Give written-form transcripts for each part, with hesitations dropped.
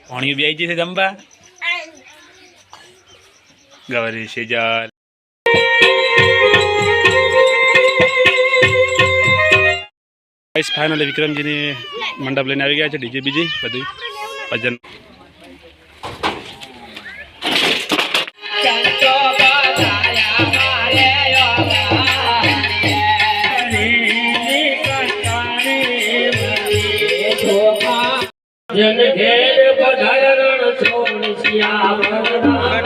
पानी भी आई जी से दम्बा गवरी से जाल गाइस फाइनली विक्रमजी ने मंडप लेने આવી ગયા છે ડીજે બીજી બધું ભજન જન ઘેર પધારણ છોડ સિયા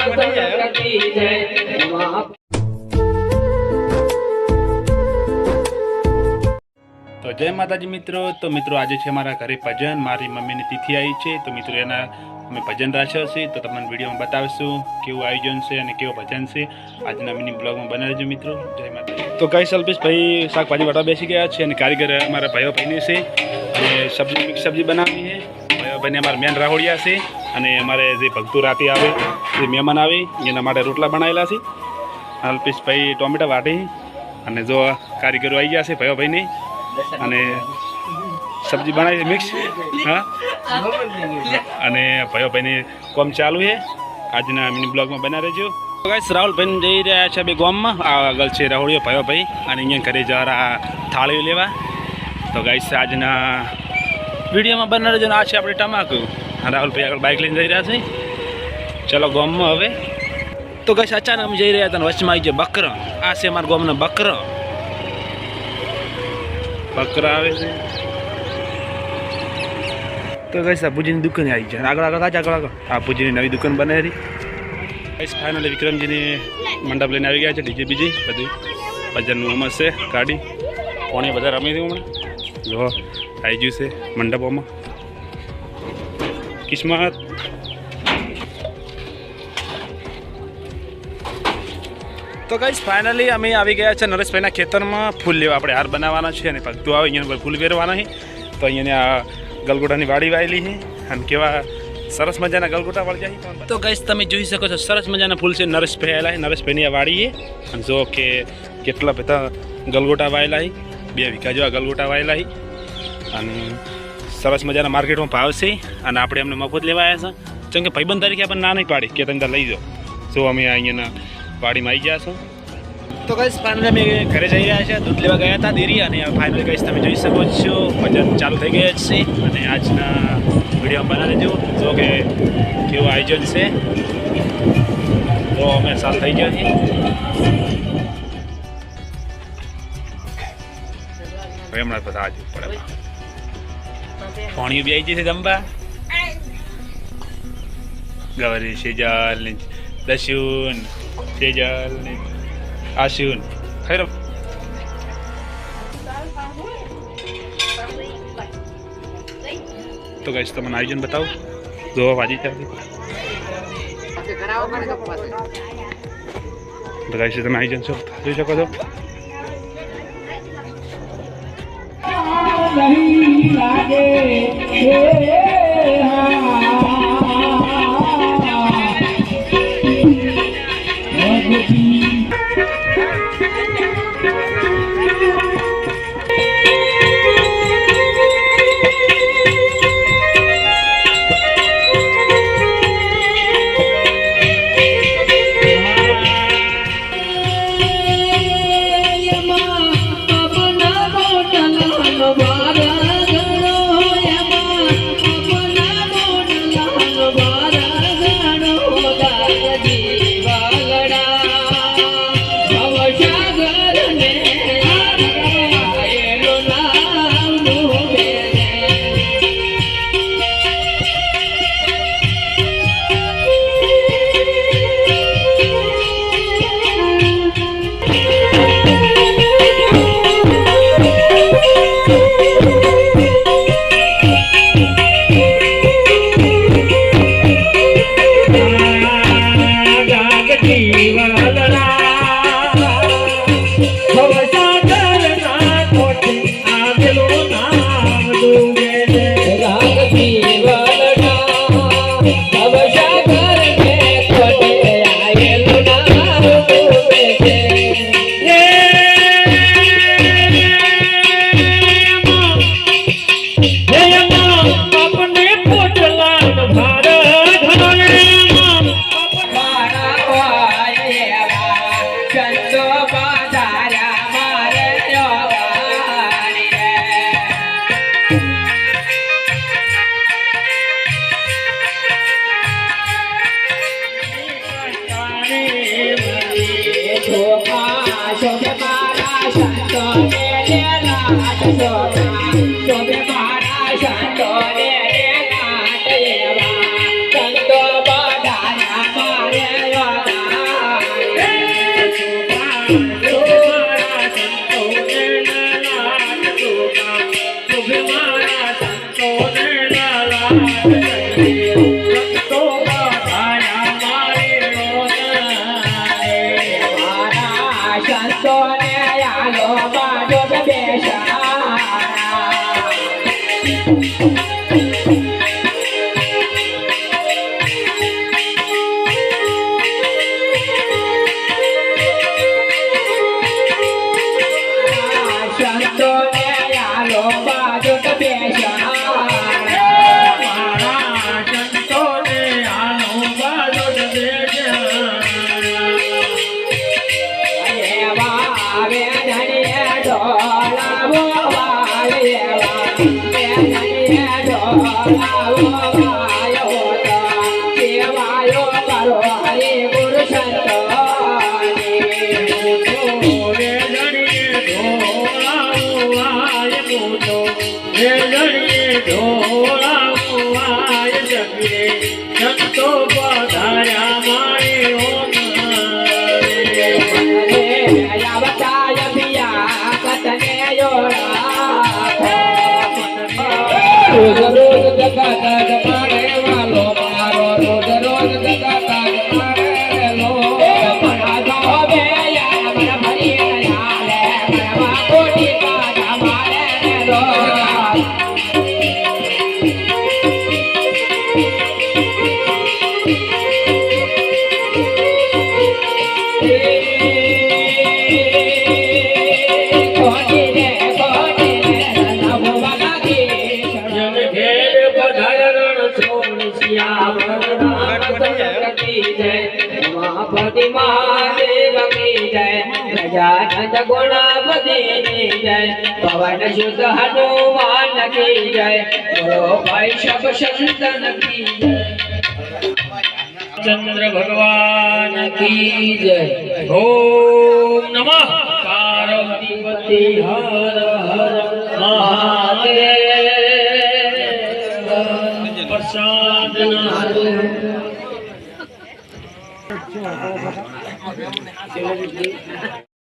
કરતી જય તો જય માતાજી મિત્રો તો મિત્રો આજે છે મારા ઘરે ભજન મારી મમ્મીની તિથિ આવી છે તો મિત્રો એના અમે ભજન રાખ્યો છે તો તમને વિડીયોમાં બતાવશું કેવું આયોજન છે અને કેવો ભજન છે આજના મિની બ્લોગમાં બનાવજો મિત્રો જય માતાજી તો ગાઈસ અલ્પેશભાઈ શાકભાજી વાટવા બેસી ગયા છે અને કારીગર અમારા ભાઈઓ ભાઈને છે અને સબ્જી મિક્સ સબ્જી બનાવી છે ભાઈઓ ભાઈને અમારા મેન રાહોડિયા છે અને અમારે જે ભક્તો રાતે આવે જે મહેમાન આવે એના માટે રોટલા બનાવેલા છે અલ્પેશભાઈ ટોમેટા વાટી અને જો કારીગરો આવી ગયા છે ભાઈઓ ભાઈને અને સબ્જી બનાવી મિક્સ હા અને ભાઈઓ ભાઈને કોમ ચાલુ છે આજના મિની બ્લોગમાં બના રહેજો ગાઈસ રાહુલભાઈ જઈ રહ્યા છે બે ગામમાં આગળ છે રાહોડિયો ભાઈઓ ભાઈ અને અહીંયા ઘરે જરા થાળીઓ લેવા તો ગાઈસ આજના વિડીયોમાં બના રહેજો આ છે આપણે ટમાકુ રાહુલભાઈ આગળ બાઇક લઈને જઈ રહ્યા છે ચલો ગામમાં હવે તો ગાઈસ અચાનક અમે જઈ રહ્યા હતા વચમાં આવી જાય બકરા આ છે અમારા ગામના બકરા બકરા આવે છે તો ગાઈસ આ પૂજીની દુકાન આવી જાય આગળ આગળ આ પૂજીની નવી દુકાન બને રહી ગાઈસ ફાઇનલી વિક્રમજીને મંડપ લઈને આવી ગયા છે ડીજે બીજી બધું ભજનનું અમર છે ગાડી કોણે બધા રમી છે હમણાં જો આવી ગયું છે મંડપોમાં કિસ્મત તો ગાઈસ ફાઇનલી અમે આવી ગયા છે નરેશભાઈના ખેતરમાં ફૂલ લેવા આપણે હાર બનાવવાના છે અને ભક્તો આવે અહીંયા ફૂલ વેરવાના છે તો અહીંયા આ ગલગોટાની વાડી વાયેલી છે અને કેવા સરસ મજાના ગલગોટા વાળી જાય તો ગાઈસ તમે જોઈ શકો છો સરસ મજાના ફૂલ છે નરેશભાઈ આવેલા છે નરેશભાઈની આ વાડી છે અને જો કે કેટલા બધા ગલગોટા વાયેલા છે 2 વીઘા જેવા ગલગોટા વાયેલા છે અને સરસ મજાના માર્કેટમાં ભાવ છે અને આપણે એમને મફત લેવા આવ્યા છે કેમ કે ભાઈબંધ તરીકે આપણને ના નહીં પાડી કે તમે લઈ જાઓ જો અમે અહીંયાના વાડીમાં આવી ગયા છો તો ગાઈસ ફાઇનલી અમે ઘરે જઈ રહ્યા છે દૂધ લેવા ગયા હતા ડેરી અને ફાઇનલી ગાઈસ તમે જોઈ શકો છો ભજન ચાલુ થઈ ગયા છે અને આજના વિડીયો બનાવી દેજો જો કે કેવું આયોજન છે તો અમે સાલ થઈ ગયા છીએ હમણાં બધા આજુ પડે પાણી બી આવી જશે જમવા ગવરી સેજલ દશુન સેજલ આશુન ખૈર તો ગાઈસ તમને આયોજન બતાવો જોવા વાજી ચાલતી તો ગાઈસ તમે આયોજન છો જોઈ શકો છો મારા સંતોને લાલા સંતો બધાયા મારી રોનારે મારા સંતોને આલો બાજો બેસારા સંતોને આલો બાજો બેસારા મારા સંતોને આનો બાજો બેજા એવા આવે ધણીએ ઢોલાવો વાળેવા ધણીએ ઢોલાવો વાયો તો કેવાયો કરો હરે ગુરુ સંતોની રે જણીએ ઢોળાવાય મોટો રે જણીએ ઢોળાવાય જગીરે સંતો પધાર્યા મારે ઓનારે આવતાય પિયા કતને યોડા રોજ રોજ જગત મારે વાલો મારો રોજ રોજ જગત મારે લો મણા ગોવે યા મણા ભરી યાલે મણા કોટી કા મારે લો જન ઘેર પધારણ છોડ શિયાવર રામ કી જય મહાપતિ મહાદેવ કી જય ગજાનંદ ગુણપતિ કી જય પવન શુદ્ધ હનુમાન કી જય બોલો ભાઈ શબ સંતન કી જય ચંદ્ર ભગવાન કી જય ઓમ નમઃ પાર્વતીપતિ હર હર મહાદેવ પ્રસાદ